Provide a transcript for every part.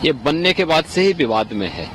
ये बनने के बाद से ही विवाद में है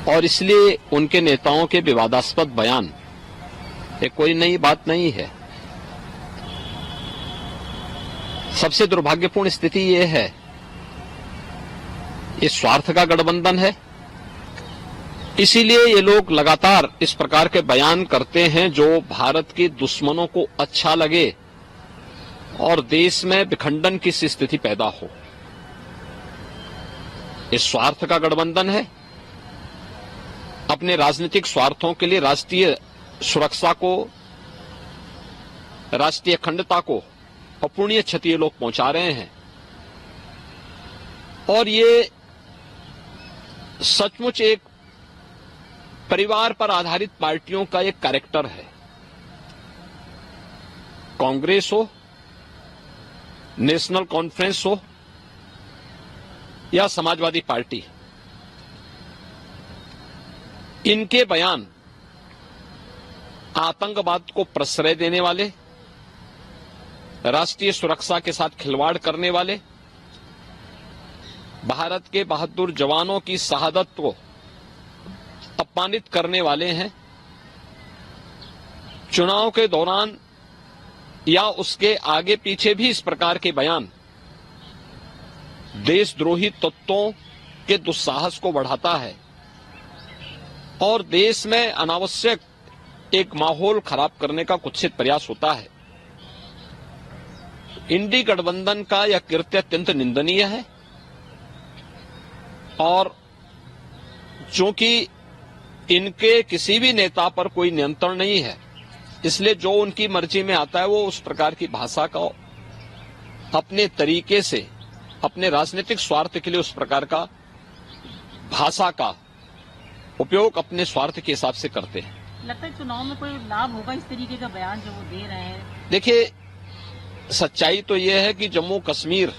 और इसलिए उनके नेताओं के विवादास्पद बयान ये कोई नई बात नहीं है। सबसे दुर्भाग्यपूर्ण स्थिति ये है, ये स्वार्थ का गठबंधन है, इसीलिए ये लोग लगातार इस प्रकार के बयान करते हैं जो भारत के दुश्मनों को अच्छा लगे और देश में विखंडन की स्थिति पैदा हो। ये स्वार्थ का गठबंधन है। अपने राजनीतिक स्वार्थों के लिए राष्ट्रीय सुरक्षा को, राष्ट्रीय अखंडता को अपूरणीय क्षति ये लोग पहुंचा रहे हैं और ये सचमुच एक परिवार पर आधारित पार्टियों का एक कैरेक्टर है। कांग्रेस हो, नेशनल कॉन्फ्रेंस हो या समाजवादी पार्टी, इनके बयान आतंकवाद को प्रश्रय देने वाले, राष्ट्रीय सुरक्षा के साथ खिलवाड़ करने वाले, भारत के बहादुर जवानों की शहादत को अपमानित करने वाले हैं। चुनाव के दौरान या उसके आगे पीछे भी इस प्रकार के बयान देशद्रोही तत्वों के दुस्साहस को बढ़ाता है और देश में अनावश्यक एक माहौल खराब करने का कुत्सित प्रयास होता है। इंडी गठबंधन का यह कृत्य अत्यंत निंदनीय है और चूंकि इनके किसी भी नेता पर कोई नियंत्रण नहीं है, इसलिए जो उनकी मर्जी में आता है वो उस प्रकार की भाषा का अपने तरीके से, अपने राजनीतिक स्वार्थ के लिए उस प्रकार का भाषा का उपयोग अपने स्वार्थ के हिसाब से करते हैं। लगता है चुनाव में कोई लाभ होगा इस तरीके का बयान जो वो दे रहे हैं? देखिए, सच्चाई तो यह है कि जम्मू कश्मीर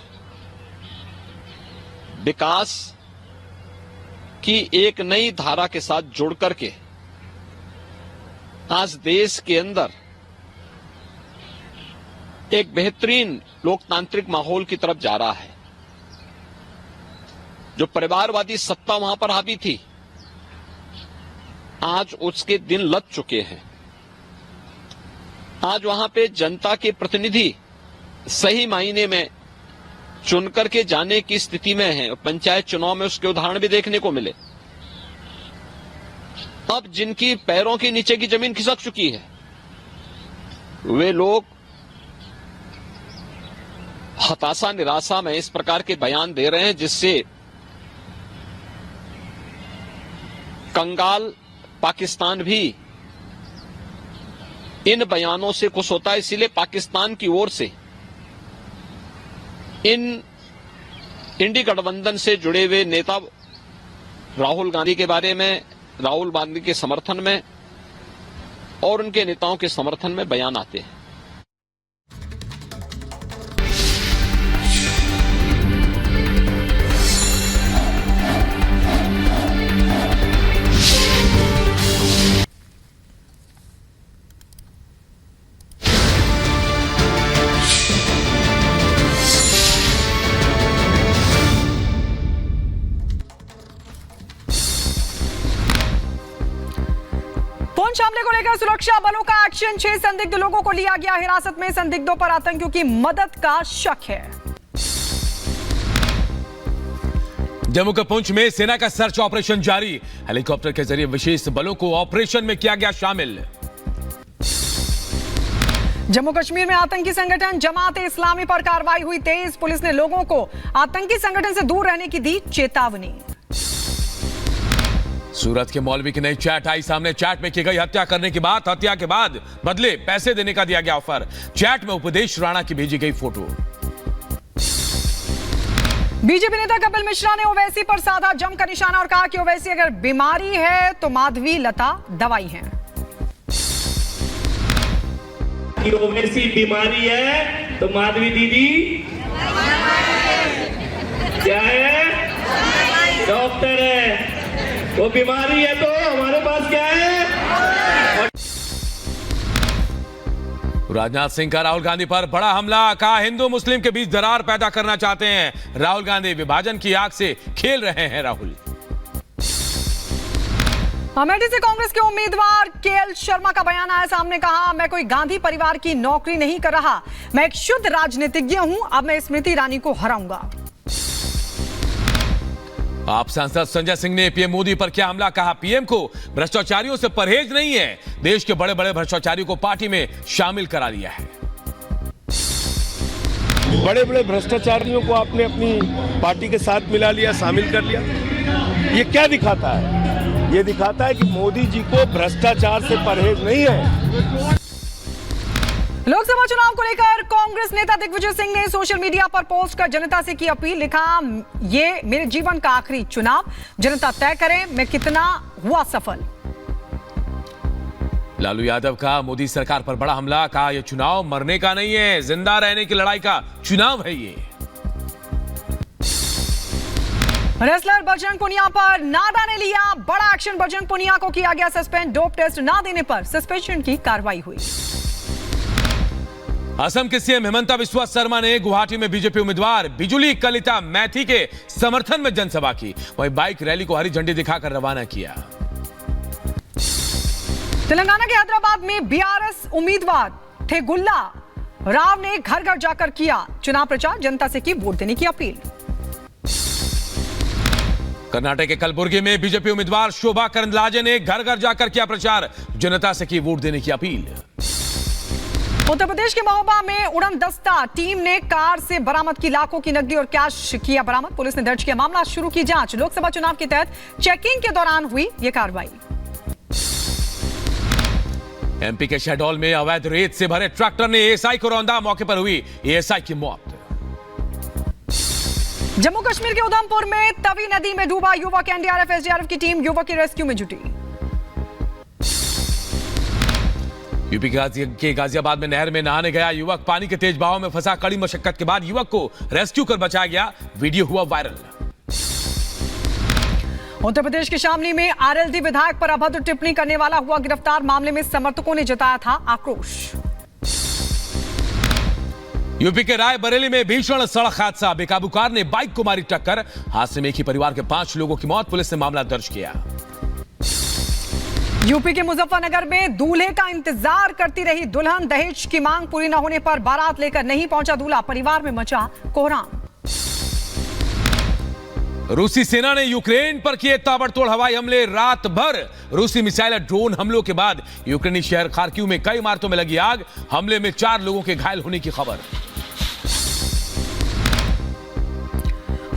विकास की एक नई धारा के साथ जुड़ करके आज देश के अंदर एक बेहतरीन लोकतांत्रिक माहौल की तरफ जा रहा है। जो परिवारवादी सत्ता वहां पर हावी थी, आज उसके दिन लग चुके हैं। आज वहां पे जनता के प्रतिनिधि सही मायने में चुनकर के जाने की स्थिति में हैं। पंचायत चुनाव में उसके उदाहरण भी देखने को मिले। अब जिनकी पैरों के नीचे की जमीन खिसक चुकी है, वे लोग हताशा निराशा में इस प्रकार के बयान दे रहे हैं जिससे कंगाल पाकिस्तान भी इन बयानों से खुश होता है। इसीलिए पाकिस्तान की ओर से इन इंडी गठबंधन से जुड़े हुए नेता राहुल गांधी के बारे में, राहुल गांधी के समर्थन में और उनके नेताओं के समर्थन में बयान आते हैं। पुंछ हमले को लेकर सुरक्षा बलों का एक्शन। 6 संदिग्ध लोगों को लिया गया हिरासत में। संदिग्धों पर आतंकियों की मदद का शक है। जम्मू के पुंछ में सेना का सर्च ऑपरेशन जारी। हेलीकॉप्टर के जरिए विशेष बलों को ऑपरेशन में किया गया शामिल। जम्मू कश्मीर में आतंकी संगठन जमात इस्लामी पर कार्रवाई हुई तेज। पुलिस ने लोगों को आतंकी संगठन से दूर रहने की दी चेतावनी। सूरत के मौलवी की नई चैट आई सामने। चैट में की गई हत्या करने की बात, हत्या के बाद बदले पैसे देने का दिया गया ऑफर। चैट में उपदेश राणा की भेजी गई फोटो। बीजेपी नेता कपिल मिश्रा ने ओवैसी पर साधा जमकर निशाना और कहा कि ओवैसी अगर बीमारी है तो माधवी लता दवाई है। कि ओवैसी बीमारी है तो माधवी दीदी क्या है? डॉक्टर है। वो बीमारी है तो हमारे पास क्या है? राजनाथ सिंह का राहुल गांधी पर बड़ा हमला, कहा हिंदू मुस्लिम के बीच दरार पैदा करना चाहते हैं राहुल गांधी, विभाजन की आग से खेल रहे हैं राहुल। अमेठी से कांग्रेस के उम्मीदवार केएल शर्मा का बयान आया सामने, कहा मैं कोई गांधी परिवार की नौकरी नहीं कर रहा, मैं एक शुद्ध राजनीतिज्ञ हूं, अब मैं स्मृति ईरानी को हराऊंगा। आप सांसद संजय सिंह ने पीएम मोदी पर क्या हमला, कहा पीएम को भ्रष्टाचारियों से परहेज नहीं है, देश के बड़े बड़े भ्रष्टाचारियों को पार्टी में शामिल करा लिया है। बड़े बड़े भ्रष्टाचारियों को आपने अपनी पार्टी के साथ मिला लिया, शामिल कर लिया। ये क्या दिखाता है? ये दिखाता है कि मोदी जी को भ्रष्टाचार से परहेज नहीं है। लोकसभा चुनाव को लेकर कांग्रेस नेता दिग्विजय सिंह ने सोशल मीडिया पर पोस्ट कर जनता से की अपील, लिखा ये मेरे जीवन का आखिरी चुनाव, जनता तय करे मैं कितना हुआ सफल। लालू यादव का मोदी सरकार पर बड़ा हमला, कहा यह चुनाव मरने का नहीं है, जिंदा रहने की लड़ाई का चुनाव है ये। रेसलर बजरंग पुनिया पर नाडा ने लिया बड़ा एक्शन, बजरंग पुनिया को किया गया सस्पेंड, डोप टेस्ट ना देने पर सस्पेंशन की कार्रवाई हुई। असम के सीएम हिमंता बिस्वा शर्मा ने गुवाहाटी में बीजेपी उम्मीदवार बिजुली कलिता मैथी के समर्थन में जनसभा की, वहीं बाइक रैली को हरी झंडी दिखाकर रवाना किया। तेलंगाना के हैदराबाद में बीआरएस उम्मीदवार थे गुल्ला राव ने घर घर जाकर किया चुनाव प्रचार, जनता से की वोट देने की अपील। कर्नाटक के कलबुर्गी में बीजेपी उम्मीदवार शोभा करंदलाजे ने घर घर जाकर किया प्रचार, जनता से की वोट देने की अपील। उत्तर प्रदेश के महोबा में उड़न दस्ता टीम ने कार से बरामद की लाखों की नकदी और कैश किया बरामद, पुलिस ने दर्ज किया मामला, शुरू की जांच। लोकसभा चुनाव के तहत चेकिंग के दौरान हुई यह कार्रवाई। एमपी के शहडोल में अवैध रेत से भरे ट्रैक्टर ने एएसआई को रौंदा, मौके पर हुई एएसआई की मौत। जम्मू कश्मीर के उधमपुर में तवी नदी में डूबा युवक, एनडीआरएफ एसडीआरएफ की टीम युवक के रेस्क्यू में जुटी। यूपी के गाजियाबाद में नहर में नहाने गया युवक, पानी के तेज बहाव में फंसा, कड़ी मशक्कत के बाद युवक को रेस्क्यू कर बचाया गया, वीडियो हुआ वायरल। उत्तर प्रदेश के शामली में आरएलडी विधायक पर अभद्र टिप्पणी करने वाला हुआ गिरफ्तार, मामले में समर्थकों ने जताया था आक्रोश। यूपी के रायबरेली में भीषण सड़क हादसा, बेकाबू कार ने बाइक को मारी टक्कर, हादसे में एक ही परिवार के 5 लोगों की मौत, पुलिस ने मामला दर्ज किया। यूपी के मुजफ्फरनगर में दूल्हे का इंतजार करती रही दुल्हन, दहेज की मांग पूरी न होने पर बारात लेकर नहीं पहुंचा दूल्हा, परिवार में मचा कोहराम। रूसी सेना ने यूक्रेन पर किए ताबड़तोड़ हवाई हमले, रात भर रूसी मिसाइल और ड्रोन हमलों के बाद यूक्रेनी शहर खार्किव में कई इमारतों में लगी आग, हमले में 4 लोगों के घायल होने की खबर।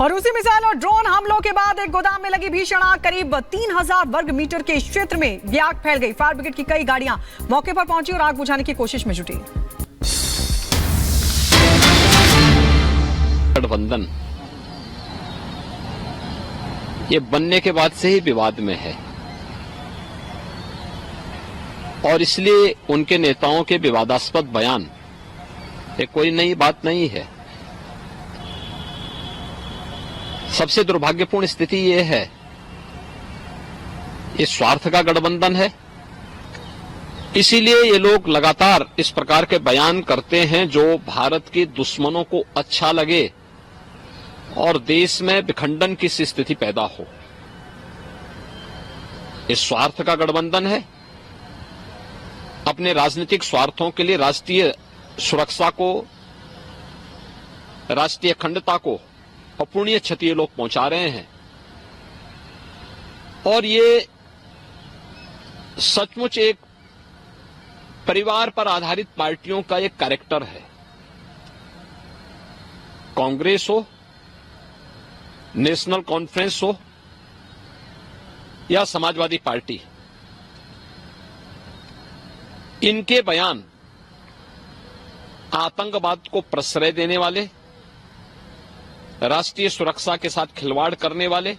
और रूसी मिसाइल और ड्रोन हमलों के बाद एक गोदाम में लगी भीषण आग, करीब 3000 वर्ग मीटर के क्षेत्र में यह आग फैल गई। फायर ब्रिगेड की कई गाड़ियां मौके पर पहुंची और आग बुझाने की कोशिश में जुटी। गठबंधन ये बनने के बाद से ही विवाद में है और इसलिए उनके नेताओं के विवादास्पद बयान ये कोई नई बात नहीं है। सबसे दुर्भाग्यपूर्ण स्थिति ये है, ये स्वार्थ का गठबंधन है, इसीलिए ये लोग लगातार इस प्रकार के बयान करते हैं जो भारत के दुश्मनों को अच्छा लगे और देश में विखंडन की स्थिति पैदा हो। ये स्वार्थ का गठबंधन है, अपने राजनीतिक स्वार्थों के लिए राष्ट्रीय सुरक्षा को, राष्ट्रीय अखंडता को अपूर्णीय क्षति ये लोग पहुंचा रहे हैं और ये सचमुच एक परिवार पर आधारित पार्टियों का एक कैरेक्टर है। कांग्रेस हो, नेशनल कॉन्फ्रेंस हो या समाजवादी पार्टी, इनके बयान आतंकवाद को प्रश्रय देने वाले, राष्ट्रीय सुरक्षा के साथ खिलवाड़ करने वाले,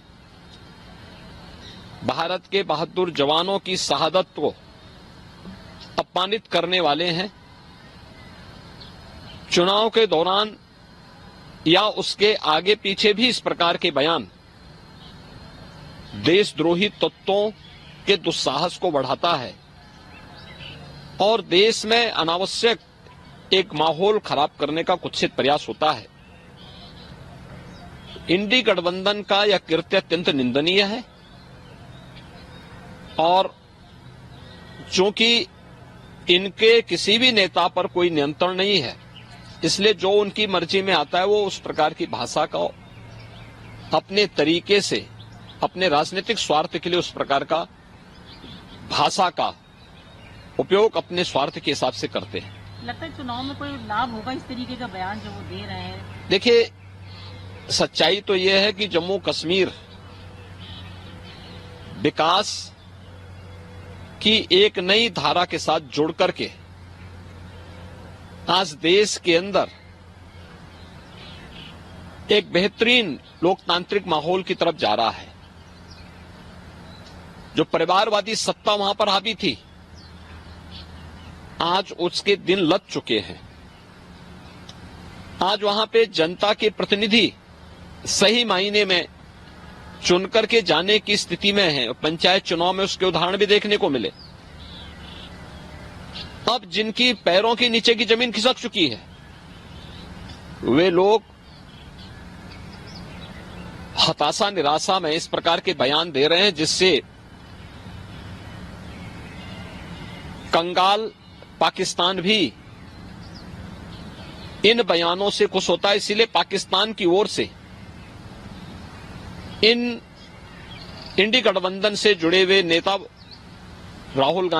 भारत के बहादुर जवानों की शहादत को अपमानित करने वाले हैं। चुनाव के दौरान या उसके आगे पीछे भी इस प्रकार के बयान देशद्रोही तत्वों के दुस्साहस को बढ़ाता है और देश में अनावश्यक एक माहौल खराब करने का कुत्सित प्रयास होता है। इंडी गठबंधन का यह कृत्य अत्यंत निंदनीय है और चूंकि इनके किसी भी नेता पर कोई नियंत्रण नहीं है, इसलिए जो उनकी मर्जी में आता है वो उस प्रकार की भाषा का अपने तरीके से अपने राजनीतिक स्वार्थ के लिए उस प्रकार का भाषा का उपयोग अपने स्वार्थ के हिसाब से करते हैं। लगता है चुनाव में कोई लाभ होगा इस तरीके का बयान जो वो दे रहे हैं? देखिए, सच्चाई तो यह है कि जम्मू कश्मीर विकास की एक नई धारा के साथ जुड़ करके आज देश के अंदर एक बेहतरीन लोकतांत्रिक माहौल की तरफ जा रहा है। जो परिवारवादी सत्ता वहां पर हावी थी, आज उसके दिन लग चुके हैं। आज वहां पे जनता के प्रतिनिधि सही मायने में चुनकर के जाने की स्थिति में है। पंचायत चुनाव में उसके उदाहरण भी देखने को मिले। अब जिनकी पैरों के नीचे की जमीन खिसक चुकी है, वे लोग हताशा निराशा में इस प्रकार के बयान दे रहे हैं जिससे कंगाल पाकिस्तान भी इन बयानों से खुश होता है। इसीलिए पाकिस्तान की ओर से इन इंडी गठबंधन से जुड़े हुए नेता राहुल गांधी